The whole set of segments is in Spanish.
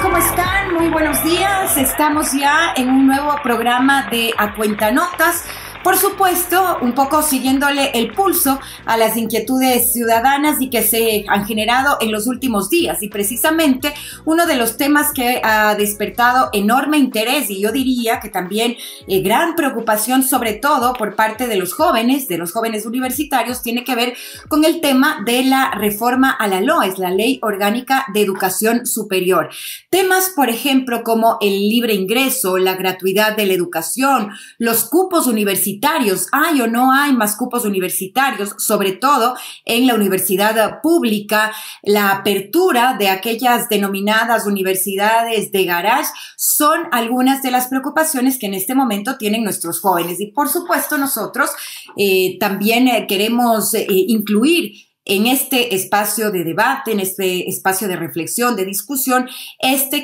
¿cómo están? Muy buenos días. Estamos ya en un nuevo programa de A Cuentanotas. Por supuesto, un poco siguiéndole el pulso a las inquietudes ciudadanas y que se han generado en los últimos días. Y precisamente uno de los temas que ha despertado enorme interés y yo diría que también gran preocupación, sobre todo por parte de los jóvenes universitarios, tiene que ver con el tema de la reforma a la LOES, la Ley Orgánica de Educación Superior. Temas, por ejemplo, como el libre ingreso, la gratuidad de la educación, los cupos universitarios, ¿hay o no hay más cupos universitarios? Sobre todo en la universidad pública, la apertura de aquellas denominadas universidades de garage son algunas de las preocupaciones que en este momento tienen nuestros jóvenes. Y por supuesto nosotros también queremos incluir en este espacio de debate, en este espacio de reflexión, de discusión,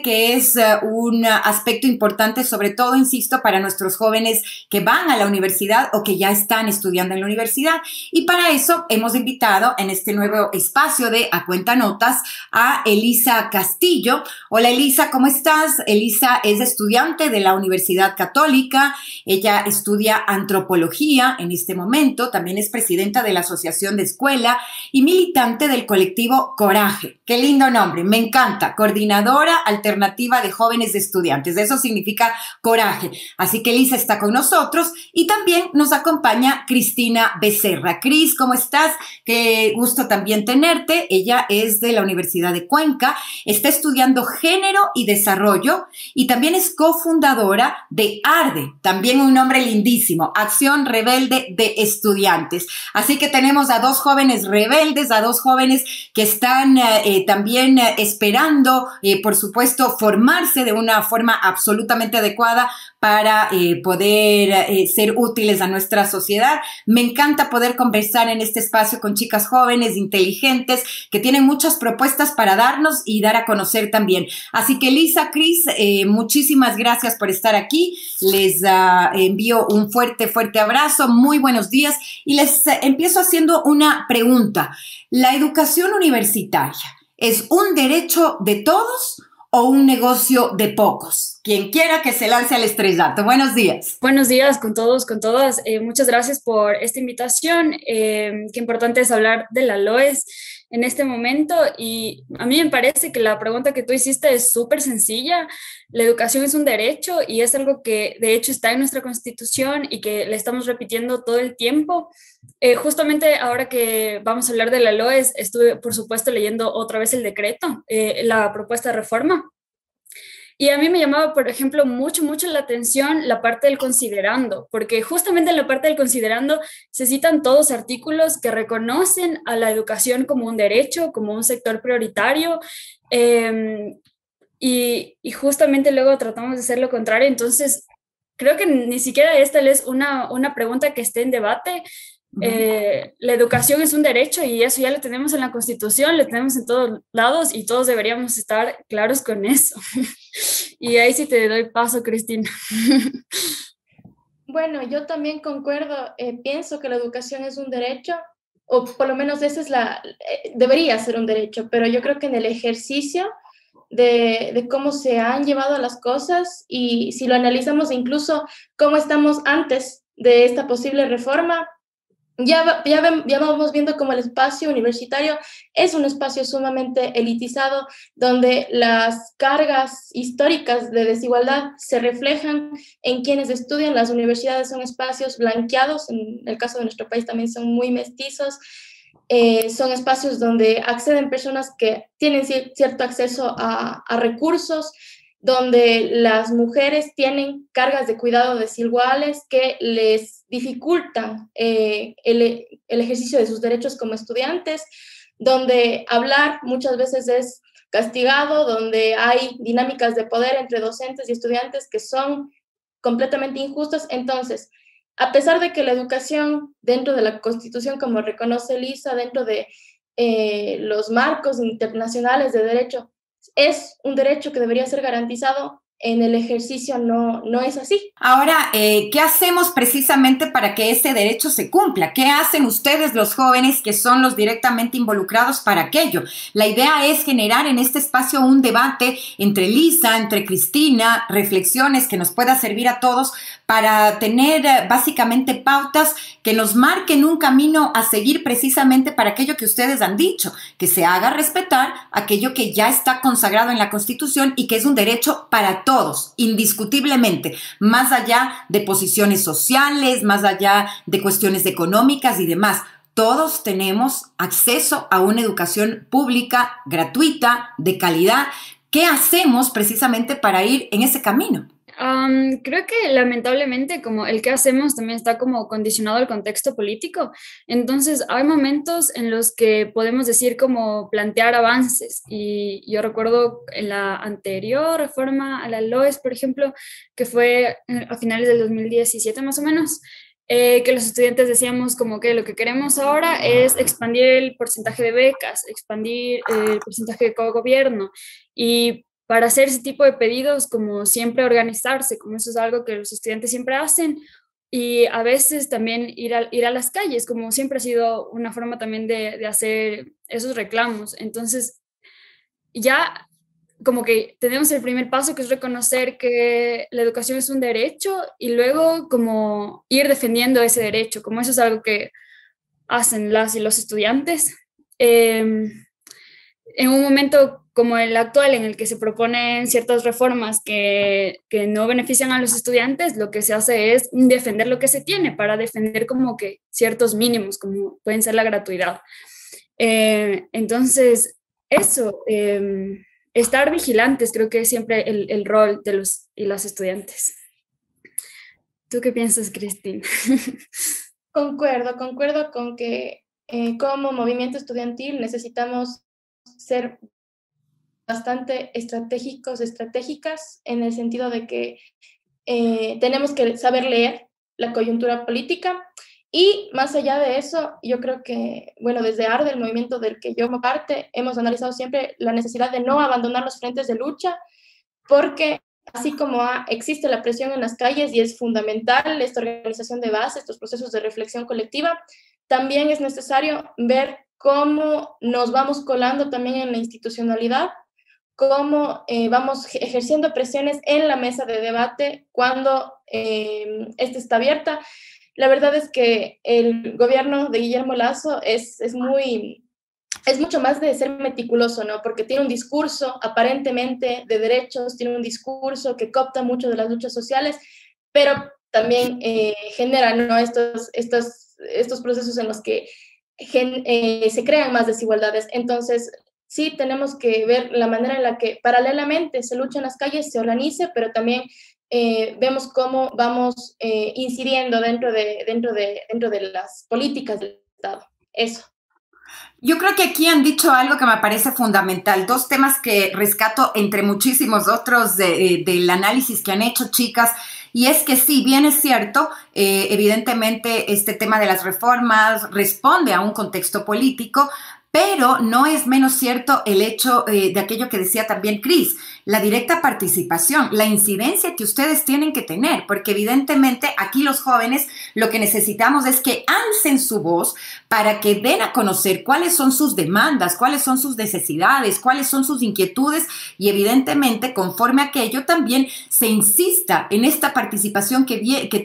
que es un aspecto importante, sobre todo, insisto, para nuestros jóvenes que van a la universidad o que ya están estudiando en la universidad. Y para eso hemos invitado en este nuevo espacio de A Cuentanotas a Elisa Castillo. Hola Elisa, ¿cómo estás? Elisa es estudiante de la Universidad Católica, ella estudia antropología en este momento, también es presidenta de la Asociación de Escuela y militante del colectivo Coraje. Qué lindo nombre, me encanta. Coordinadora Alternativa de Jóvenes de Estudiantes. Eso significa coraje. Así que Elisa está con nosotros y también nos acompaña Cristina Becerra. Cris, ¿cómo estás? Qué gusto también tenerte. Ella es de la Universidad de Cuenca, está estudiando Género y Desarrollo y también es cofundadora de ARDE, también un nombre lindísimo, Acción Rebelde de Estudiantes. Así que tenemos a dos jóvenes rebeldes, a dos jóvenes que están también esperando, por supuesto, formarse de una forma absolutamente adecuada para poder ser útiles a nuestra sociedad. Me encanta poder conversar en este espacio con chicas jóvenes, inteligentes, que tienen muchas propuestas para darnos y dar a conocer también. Así que Lisa, Cris, muchísimas gracias por estar aquí. Les envío un fuerte, fuerte abrazo. Muy buenos días. Y les empiezo haciendo una pregunta. ¿La educación universitaria es un derecho de todos o un negocio de pocos? Quien quiera que se lance al estrellato. Buenos días. Buenos días con todos, con todas. Muchas gracias por esta invitación. Qué importante es hablar de la LOES en este momento y a mí me parece que la pregunta que tú hiciste es súper sencilla. La educación es un derecho y es algo que de hecho está en nuestra Constitución y que le estamos repitiendo todo el tiempo. Justamente ahora que vamos a hablar de la LOES, estuve por supuesto leyendo otra vez el decreto, la propuesta de reforma. Y a mí me llamaba, por ejemplo, mucho la atención la parte del considerando, porque justamente en la parte del considerando se citan todos artículos que reconocen a la educación como un derecho, como un sector prioritario, y justamente luego tratamos de hacer lo contrario. Entonces, creo que ni siquiera esta es una pregunta que esté en debate. La educación es un derecho y eso ya lo tenemos en la Constitución, lo tenemos en todos lados y todos deberíamos estar claros con eso. Y ahí sí te doy paso, Cristina. Bueno, yo también concuerdo, pienso que la educación es un derecho, o por lo menos esa es debería ser un derecho, pero yo creo que en el ejercicio de cómo se han llevado las cosas y si lo analizamos incluso cómo estamos antes de esta posible reforma, ya vamos viendo cómo el espacio universitario es un espacio sumamente elitizado, donde las cargas históricas de desigualdad se reflejan en quienes estudian. Las universidades son espacios blanqueados, en el caso de nuestro país también son muy mestizos, son espacios donde acceden personas que tienen cierto acceso a recursos, donde las mujeres tienen cargas de cuidado desiguales que les dificultan el ejercicio de sus derechos como estudiantes, donde hablar muchas veces es castigado, donde hay dinámicas de poder entre docentes y estudiantes que son completamente injustas. Entonces, a pesar de que la educación dentro de la Constitución, como reconoce Lisa, dentro de los marcos internacionales de derecho, es un derecho que debería ser garantizado, en el ejercicio no es así. Ahora, ¿qué hacemos precisamente para que ese derecho se cumpla? ¿Qué hacen ustedes, los jóvenes, que son los directamente involucrados para aquello? La idea es generar en este espacio un debate entre Lisa, entre Cristina, reflexiones que nos pueda servir a todos para tener básicamente pautas que nos marquen un camino a seguir precisamente para aquello que ustedes han dicho, que se haga respetar aquello que ya está consagrado en la Constitución y que es un derecho para todos, indiscutiblemente, más allá de posiciones sociales, más allá de cuestiones económicas y demás. Todos tenemos acceso a una educación pública, gratuita, de calidad. ¿Qué hacemos precisamente para ir en ese camino? Creo que lamentablemente como el que hacemos también está como condicionado al contexto político, entonces hay momentos en los que podemos decir como plantear avances y yo recuerdo en la anterior reforma a la LOES, por ejemplo, que fue a finales del 2017 más o menos, que los estudiantes decíamos como que lo que queremos ahora es expandir el porcentaje de becas, expandir el porcentaje de cogobierno y para hacer ese tipo de pedidos, como siempre organizarse, como eso es algo que los estudiantes siempre hacen, y a veces también ir a las calles, como siempre ha sido una forma también de hacer esos reclamos. Entonces, ya como que tenemos el primer paso, que es reconocer que la educación es un derecho, y luego como ir defendiendo ese derecho, como eso es algo que hacen las y los estudiantes. En un momento como el actual, en el que se proponen ciertas reformas que no benefician a los estudiantes, lo que se hace es defender lo que se tiene para defender como que ciertos mínimos, como pueden ser la gratuidad. Entonces, eso, estar vigilantes creo que es siempre el rol de los y las estudiantes. ¿Tú qué piensas, Cristina? Concuerdo con que como movimiento estudiantil necesitamos ser bastante estratégicas en el sentido de que tenemos que saber leer la coyuntura política y más allá de eso, yo creo que, bueno, desde ARDE, el movimiento del que yo formo parte, hemos analizado siempre la necesidad de no abandonar los frentes de lucha porque así como existe la presión en las calles y es fundamental esta organización de base, estos procesos de reflexión colectiva, también es necesario ver cómo nos vamos colando también en la institucionalidad, cómo vamos ejerciendo presiones en la mesa de debate cuando esta está abierta. La verdad es que el gobierno de Guillermo Lasso es mucho más de ser meticuloso, ¿no? Porque tiene un discurso aparentemente de derechos, tiene un discurso que coopta mucho de las luchas sociales, pero también genera, ¿no? estos procesos en los que se crean más desigualdades. Entonces, sí tenemos que ver la manera en la que paralelamente se lucha en las calles, se organice, pero también vemos cómo vamos incidiendo dentro de las políticas del Estado. Eso. Yo creo que aquí han dicho algo que me parece fundamental, dos temas que rescato entre muchísimos otros del análisis que han hecho, chicas, y es que sí, bien es cierto, evidentemente este tema de las reformas responde a un contexto político, pero no es menos cierto el hecho de aquello que decía también Cris, la directa participación, la incidencia que ustedes tienen que tener, porque evidentemente aquí los jóvenes lo que necesitamos es que alcen su voz para que den a conocer cuáles son sus demandas, cuáles son sus necesidades, cuáles son sus inquietudes y evidentemente conforme a aquello también se insista en esta participación que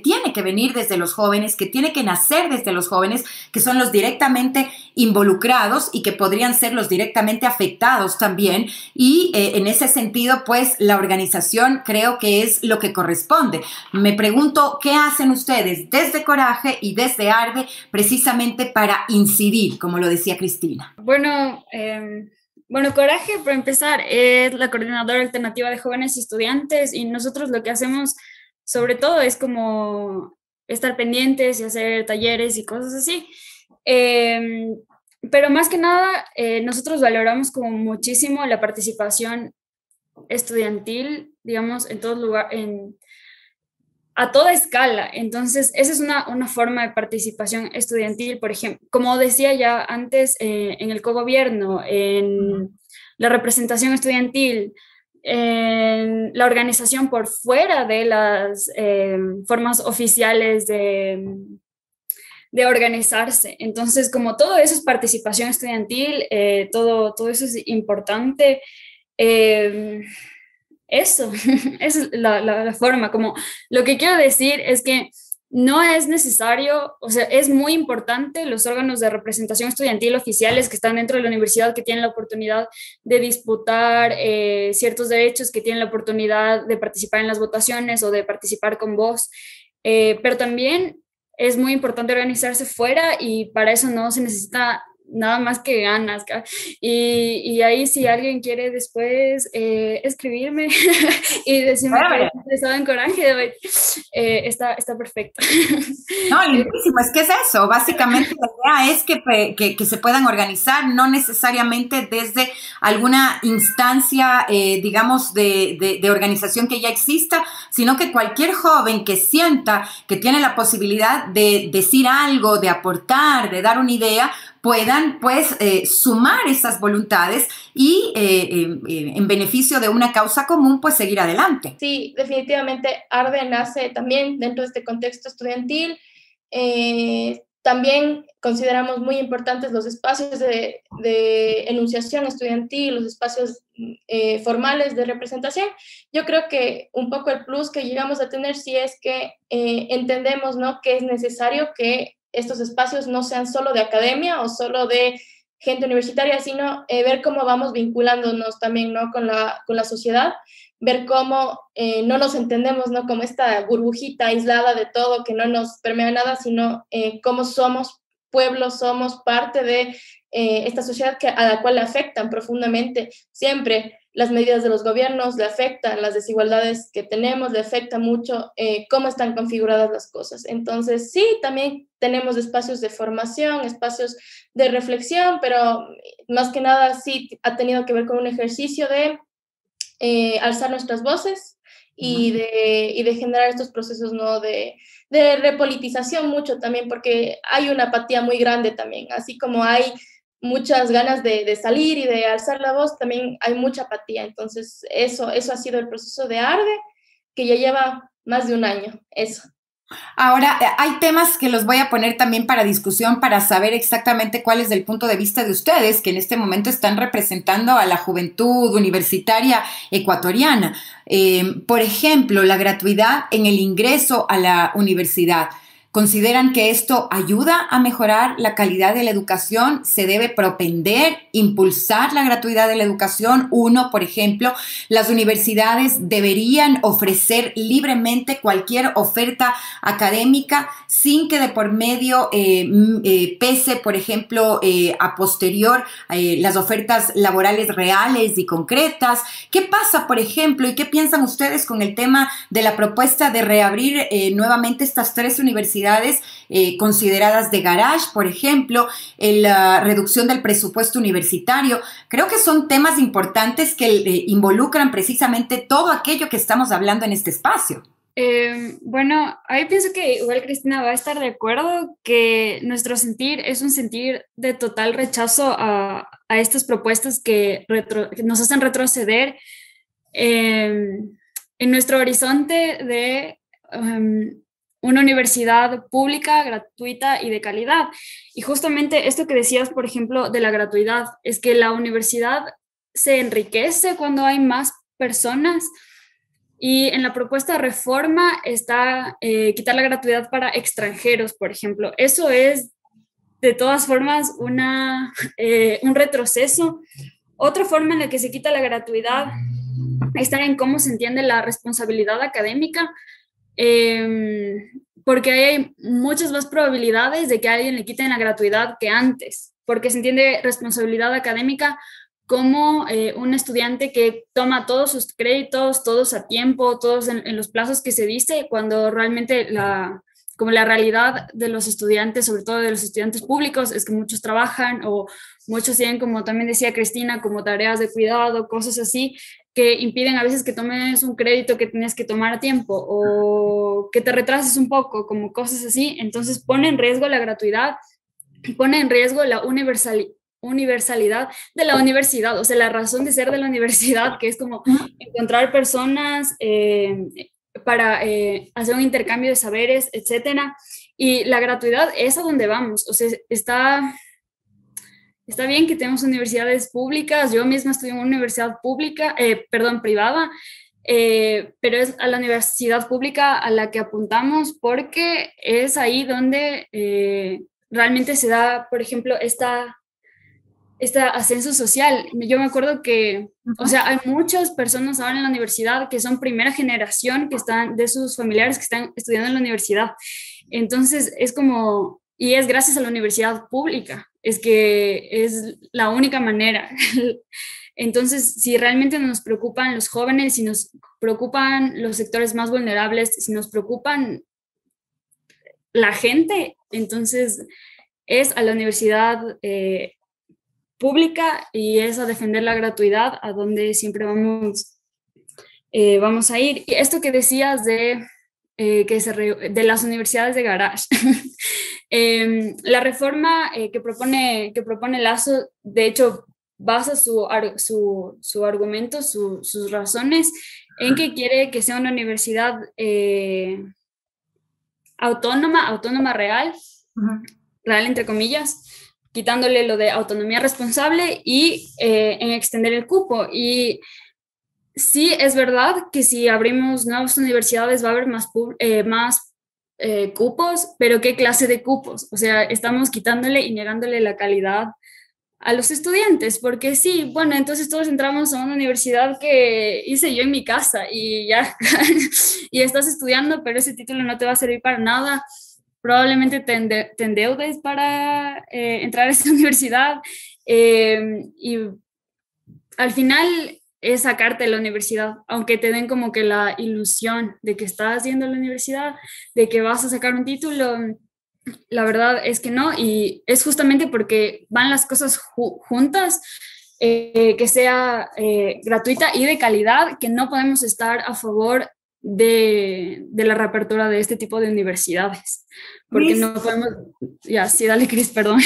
tiene que venir desde los jóvenes, que tiene que nacer desde los jóvenes, que son los directamente involucrados y que podrían ser los directamente afectados también y en ese sentido pues la organización creo que es lo que corresponde. Me pregunto qué hacen ustedes desde Coraje y desde ARDE precisamente para incidir, como lo decía Cristina. Bueno, Coraje, por empezar, es la coordinadora alternativa de jóvenes y estudiantes y nosotros lo que hacemos sobre todo es como estar pendientes y hacer talleres y cosas así. Pero más que nada, nosotros valoramos como muchísimo la participación estudiantil, digamos, en todo lugar, a toda escala. Entonces, esa es una forma de participación estudiantil, por ejemplo, como decía ya antes, en el cogobierno, en la representación estudiantil, en la organización por fuera de las formas oficiales de organizarse. Entonces, como todo eso es participación estudiantil, todo eso es importante. Eso, esa es la forma. Como lo que quiero decir es que no es necesario, o sea, es muy importante los órganos de representación estudiantil oficiales que están dentro de la universidad, que tienen la oportunidad de disputar ciertos derechos, que tienen la oportunidad de participar en las votaciones o de participar con voz, pero también es muy importante organizarse fuera y para eso no se necesita nada más que ganas. Y ahí si alguien quiere después escribirme y decirme que estaba en Coraje, está perfecto. No, lindísimo, es que es eso, básicamente la idea es que se puedan organizar, no necesariamente desde alguna instancia, digamos, de organización que ya exista, sino que cualquier joven que sienta que tiene la posibilidad de decir algo, de aportar, de dar una idea, puedan pues sumar esas voluntades y en beneficio de una causa común pues seguir adelante. Sí, definitivamente ARDE nace también dentro de este contexto estudiantil. También consideramos muy importantes los espacios de enunciación estudiantil, los espacios formales de representación. Yo creo que un poco el plus que llegamos a tener sí es que entendemos, ¿no?, que es necesario que estos espacios no sean solo de academia o solo de gente universitaria, sino ver cómo vamos vinculándonos también, ¿no?, con la sociedad, ver cómo no nos entendemos, ¿no?, como esta burbujita aislada de todo, que no nos permea nada, sino cómo somos pueblo, somos parte de esta sociedad a la cual le afectan profundamente siempre las medidas de los gobiernos, le afectan las desigualdades que tenemos, le afecta mucho cómo están configuradas las cosas. Entonces, sí, también tenemos espacios de formación, espacios de reflexión, pero más que nada sí ha tenido que ver con un ejercicio de alzar nuestras voces y de generar estos procesos, ¿no?, de repolitización mucho también, porque hay una apatía muy grande también, así como hay muchas ganas de salir y de alzar la voz, también hay mucha apatía. Entonces eso ha sido el proceso de ARDE, que ya lleva más de un año, eso. Ahora, hay temas que los voy a poner también para discusión para saber exactamente cuál es el punto de vista de ustedes, que en este momento están representando a la juventud universitaria ecuatoriana. Por ejemplo, la gratuidad en el ingreso a la universidad. ¿Consideran que esto ayuda a mejorar la calidad de la educación? ¿Se debe propender, impulsar la gratuidad de la educación? Uno, por ejemplo, las universidades deberían ofrecer libremente cualquier oferta académica sin que de por medio pese, por ejemplo, a posterior las ofertas laborales reales y concretas. ¿Qué pasa, por ejemplo, y qué piensan ustedes con el tema de la propuesta de reabrir nuevamente estas 3 universidades consideradas de garage, por ejemplo, la reducción del presupuesto universitario? Creo que son temas importantes que involucran precisamente todo aquello que estamos hablando en este espacio. Bueno, ahí pienso que igual Cristina va a estar de acuerdo que nuestro sentir es un sentir de total rechazo a estas propuestas que nos hacen retroceder en nuestro horizonte de una universidad pública, gratuita y de calidad. Y justamente esto que decías, por ejemplo, de la gratuidad, es que la universidad se enriquece cuando hay más personas, y en la propuesta de reforma está quitar la gratuidad para extranjeros, por ejemplo. Eso es, de todas formas, un retroceso. Otra forma en la que se quita la gratuidad está en cómo se entiende la responsabilidad académica, porque hay muchas más probabilidades de que a alguien le quiten la gratuidad que antes, porque se entiende responsabilidad académica como un estudiante que toma todos sus créditos, todos a tiempo, todos en los plazos que se dice, cuando realmente como la realidad de los estudiantes, sobre todo de los estudiantes públicos, es que muchos trabajan o muchos tienen, como también decía Cristina, como tareas de cuidado, cosas así, que impiden a veces que tomes un crédito que tienes que tomar a tiempo o que te retrases un poco, como cosas así. Entonces pone en riesgo la gratuidad y pone en riesgo la universalidad de la universidad, o sea, la razón de ser de la universidad, que es como encontrar personas para hacer un intercambio de saberes, etcétera. Y la gratuidad es a donde vamos, o sea, está bien que tenemos universidades públicas, yo misma estudié en una universidad pública, privada, pero es a la universidad pública a la que apuntamos porque es ahí donde realmente se da, por ejemplo, este ascenso social. Yo me acuerdo que, o sea, hay muchas personas ahora en la universidad que son primera generación que están de sus familiares que están estudiando en la universidad. Entonces es como, y es gracias a la universidad pública, es que es la única manera. Entonces, si realmente nos preocupan los jóvenes, si nos preocupan los sectores más vulnerables, si nos preocupan la gente, entonces es a la universidad pública y es a defender la gratuidad a donde siempre vamos a ir. Y esto que decías de las universidades de garage, la reforma que propone Lasso, de hecho, basa su argumento, sus razones en que quiere que sea una universidad autónoma real, real entre comillas, quitándole lo de autonomía responsable y en extender el cupo. Y sí, es verdad que si abrimos nuevas universidades va a haber más cupos, pero ¿qué clase de cupos? O sea, estamos quitándole y negándole la calidad a los estudiantes, porque sí, bueno, entonces todos entramos a una universidad que hice yo en mi casa y ya, y estás estudiando, pero ese título no te va a servir para nada. Probablemente te endeudes para entrar a esa universidad y al final es sacarte de la universidad, aunque te den como que la ilusión de que estás yendo a la universidad, de que vas a sacar un título. La verdad es que no, y es justamente porque van las cosas juntas, que sea gratuita y de calidad, que no podemos estar a favor de la reapertura de este tipo de universidades. Porque Cris, no podemos... Ya, sí, dale, Cris, perdón.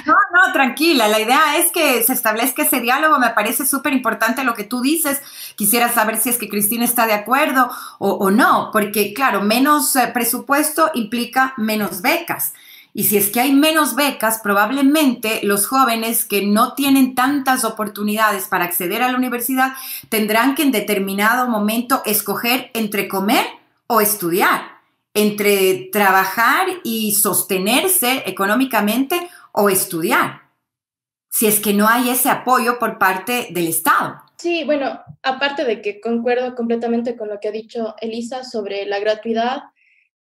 No, tranquila. La idea es que se establezca ese diálogo. Me parece súper importante lo que tú dices. Quisiera saber si es que Cristina está de acuerdo o no, porque claro, menos presupuesto implica menos becas. Y si es que hay menos becas, probablemente los jóvenes que no tienen tantas oportunidades para acceder a la universidad tendrán que en determinado momento escoger entre comer o estudiar, entre trabajar y sostenerse económicamente o estudiar, si es que no hay ese apoyo por parte del Estado. Sí, bueno, aparte de que concuerdo completamente con lo que ha dicho Elisa sobre la gratuidad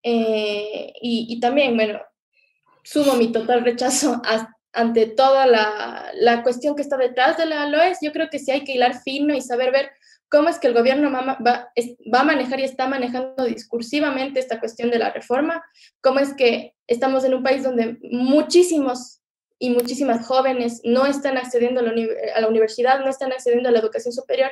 y también, bueno, sumo mi total rechazo ante toda la cuestión que está detrás de la LOES. Yo creo que sí hay que hilar fino y saber ver cómo es que el gobierno va a manejar y está manejando discursivamente esta cuestión de la reforma, cómo es que estamos en un país donde muchísimos y muchísimas jóvenes no están accediendo a la universidad, no están accediendo a la educación superior,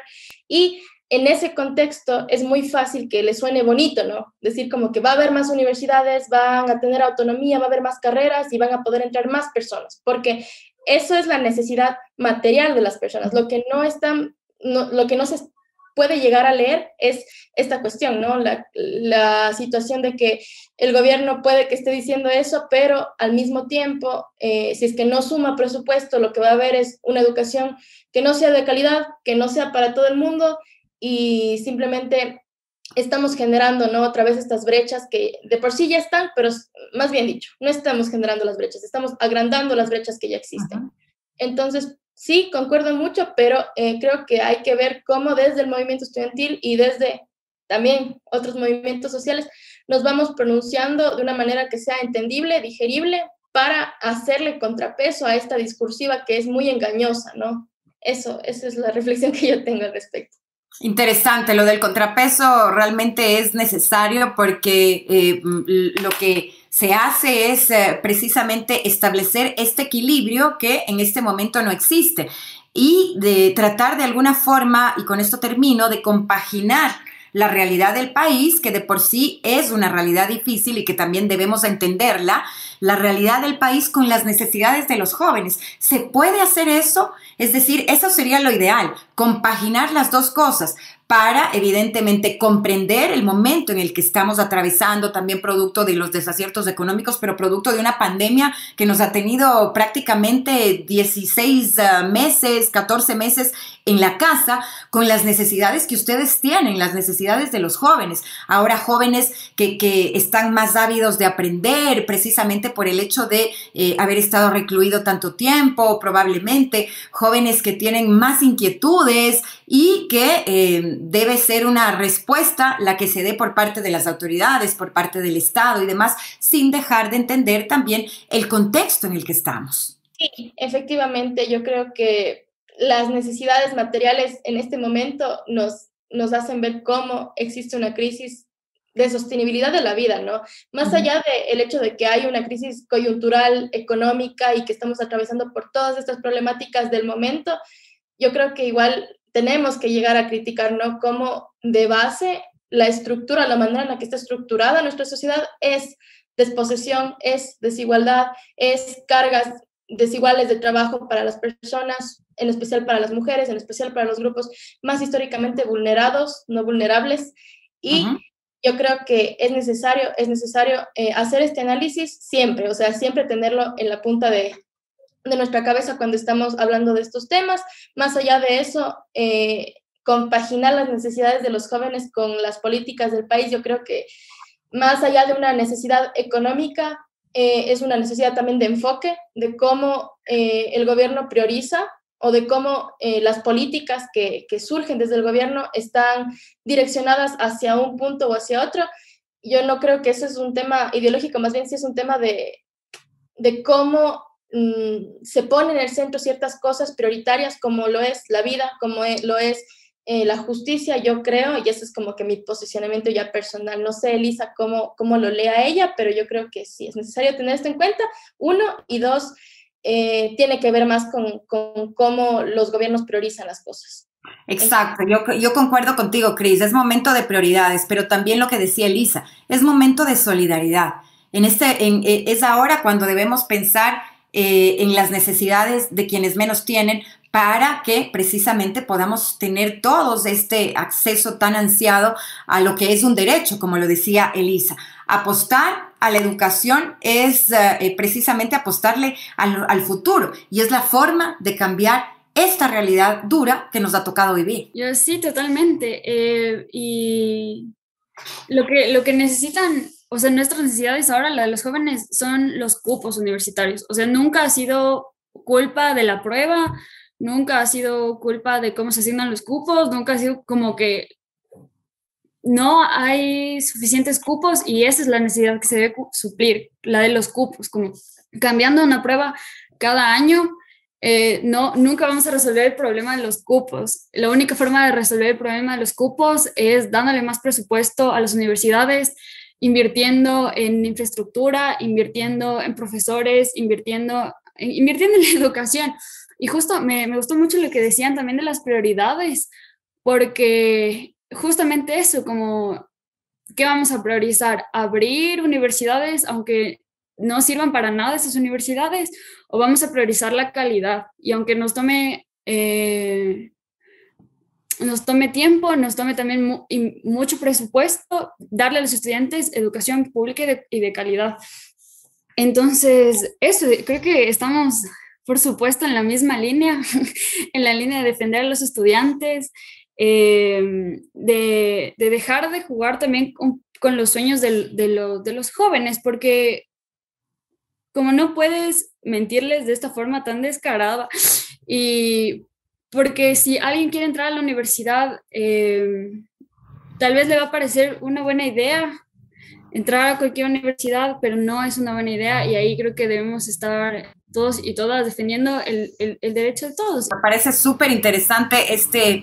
y en ese contexto es muy fácil que le suene bonito, ¿no? Decir como que va a haber más universidades, van a tener autonomía, va a haber más carreras y van a poder entrar más personas, porque eso es la necesidad material de las personas. Lo que no se puede llegar a leer es esta cuestión, ¿no? La situación de que el gobierno puede que esté diciendo eso, pero al mismo tiempo, si es que no suma presupuesto, lo que va a haber es una educación que no sea de calidad, que no sea para todo el mundo, y simplemente estamos generando, ¿no?, otra vez estas brechas que de por sí ya están, pero más bien dicho, no estamos generando las brechas, estamos agrandando las brechas que ya existen. Entonces, sí, concuerdo mucho, pero creo que hay que ver cómo desde el movimiento estudiantil y desde también otros movimientos sociales nos vamos pronunciando de una manera que sea entendible, digerible, para hacerle contrapeso a esta discursiva que es muy engañosa, ¿no? Esa es la reflexión que yo tengo al respecto. Interesante, lo del contrapeso realmente es necesario porque lo que se hace es precisamente establecer este equilibrio que en este momento no existe y de tratar de alguna forma, y con esto termino, de compaginar la realidad del país, que de por sí es una realidad difícil y que también debemos entenderla, la realidad del país con las necesidades de los jóvenes. ¿Se puede hacer eso? Es decir, eso sería lo ideal, compaginar las dos cosas para, evidentemente, comprender el momento en el que estamos atravesando, también producto de los desaciertos económicos, pero producto de una pandemia que nos ha tenido prácticamente 16 meses, 14 meses en la casa, con las necesidades que ustedes tienen, las necesidades de los jóvenes. Ahora jóvenes que están más ávidos de aprender, precisamente por el hecho de haber estado recluido tanto tiempo, probablemente, jóvenes que tienen más inquietudes y que debe ser una respuesta la que se dé por parte de las autoridades, por parte del Estado y demás, sin dejar de entender también el contexto en el que estamos. Sí, efectivamente, yo creo que las necesidades materiales en este momento nos hacen ver cómo existe una crisis de sostenibilidad de la vida, ¿no? Más allá del hecho de que hay una crisis coyuntural, económica y que estamos atravesando por todas estas problemáticas del momento, yo creo que igual tenemos que llegar a criticar, ¿no? Cómo de base la estructura, la manera en la que está estructurada nuestra sociedad es desposesión, es desigualdad, es cargas desiguales de trabajo para las personas, en especial para las mujeres, en especial para los grupos más históricamente vulnerados, no vulnerables. Y yo creo que es necesario hacer este análisis siempre, o sea, siempre tenerlo en la punta de nuestra cabeza cuando estamos hablando de estos temas. Más allá de eso, compaginar las necesidades de los jóvenes con las políticas del país, yo creo que más allá de una necesidad económica, es una necesidad también de enfoque, de cómo el gobierno prioriza o de cómo las políticas que surgen desde el gobierno están direccionadas hacia un punto o hacia otro. Yo no creo que eso es un tema ideológico, más bien sí es un tema de cómo se ponen en el centro ciertas cosas prioritarias, como lo es la vida, como lo es la justicia, yo creo, y eso es como que mi posicionamiento ya personal. No sé, Elisa, cómo lo lea ella, pero yo creo que sí, es necesario tener esto en cuenta, uno, y dos, tiene que ver más con cómo los gobiernos priorizan las cosas. Exacto, yo concuerdo contigo, Cris, es momento de prioridades, pero también lo que decía Elisa, es momento de solidaridad. Es ahora cuando debemos pensar en las necesidades de quienes menos tienen para que precisamente podamos tener todos este acceso tan ansiado a lo que es un derecho, como lo decía Elisa. Apostar a la educación es precisamente apostarle al futuro y es la forma de cambiar esta realidad dura que nos ha tocado vivir. Yo sí, totalmente. Y lo que necesitan, o sea, nuestras necesidades ahora, la de los jóvenes, son los cupos universitarios. O sea, nunca ha sido culpa de la prueba, nunca ha sido culpa de cómo se asignan los cupos, nunca ha sido como que no hay suficientes cupos y esa es la necesidad que se debe suplir, la de los cupos, como cambiando una prueba cada año. Nunca vamos a resolver el problema de los cupos. La única forma de resolver el problema de los cupos es dándole más presupuesto a las universidades, invirtiendo en infraestructura, invirtiendo en profesores, invirtiendo en la educación. Y justo me gustó mucho lo que decían también de las prioridades, porque justamente eso, como, ¿qué vamos a priorizar? ¿Abrir universidades, aunque no sirvan para nada esas universidades, o vamos a priorizar la calidad? Y aunque nos tome tiempo, nos tome también mucho presupuesto, darle a los estudiantes educación pública y de calidad. Entonces, eso, creo que estamos, por supuesto, en la misma línea, en la línea de defender a los estudiantes, de dejar de jugar también con los sueños de los jóvenes, porque como no puedes mentirles de esta forma tan descarada, y porque si alguien quiere entrar a la universidad, tal vez le va a parecer una buena idea entrar a cualquier universidad, pero no es una buena idea, y ahí creo que debemos estar todos y todas, defendiendo el derecho de todos. Me parece súper interesante este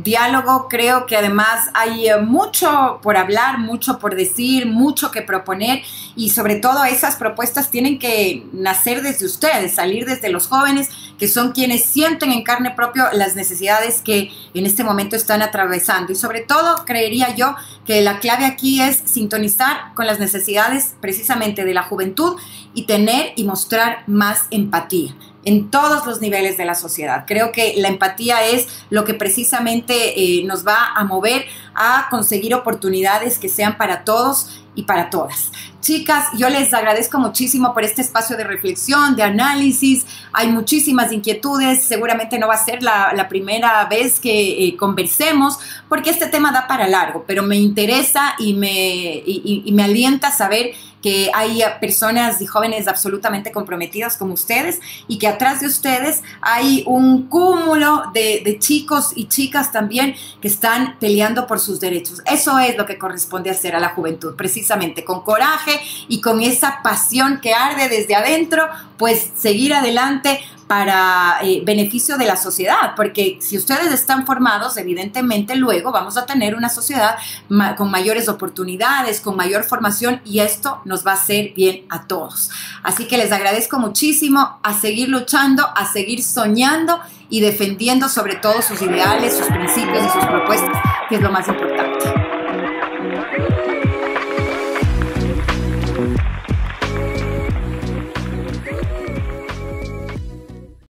diálogo. Creo que además hay mucho por hablar, mucho por decir, mucho que proponer, y sobre todo esas propuestas tienen que nacer desde ustedes, salir desde los jóvenes, que son quienes sienten en carne propia las necesidades que en este momento están atravesando. Y sobre todo, creería yo que la clave aquí es sintonizar con las necesidades precisamente de la juventud y tener y mostrar más empatía en todos los niveles de la sociedad. Creo que la empatía es lo que precisamente nos va a mover a conseguir oportunidades que sean para todos y para todas. Chicas, yo les agradezco muchísimo por este espacio de reflexión, de análisis. Hay muchísimas inquietudes. Seguramente no va a ser la primera vez que conversemos, porque este tema da para largo, pero me interesa y me alienta saber que hay personas y jóvenes absolutamente comprometidas como ustedes, y que atrás de ustedes hay un cúmulo de chicos y chicas también que están peleando por sus derechos. Eso es lo que corresponde hacer a la juventud, precisamente con coraje y con esa pasión que arde desde adentro, pues seguir adelante para beneficio de la sociedad, porque si ustedes están formados, evidentemente luego vamos a tener una sociedad con mayores oportunidades, con mayor formación, y esto nos va a hacer bien a todos. Así que les agradezco muchísimo, a seguir luchando, a seguir soñando y defendiendo sobre todo sus ideales, sus principios y sus propuestas, que es lo más importante.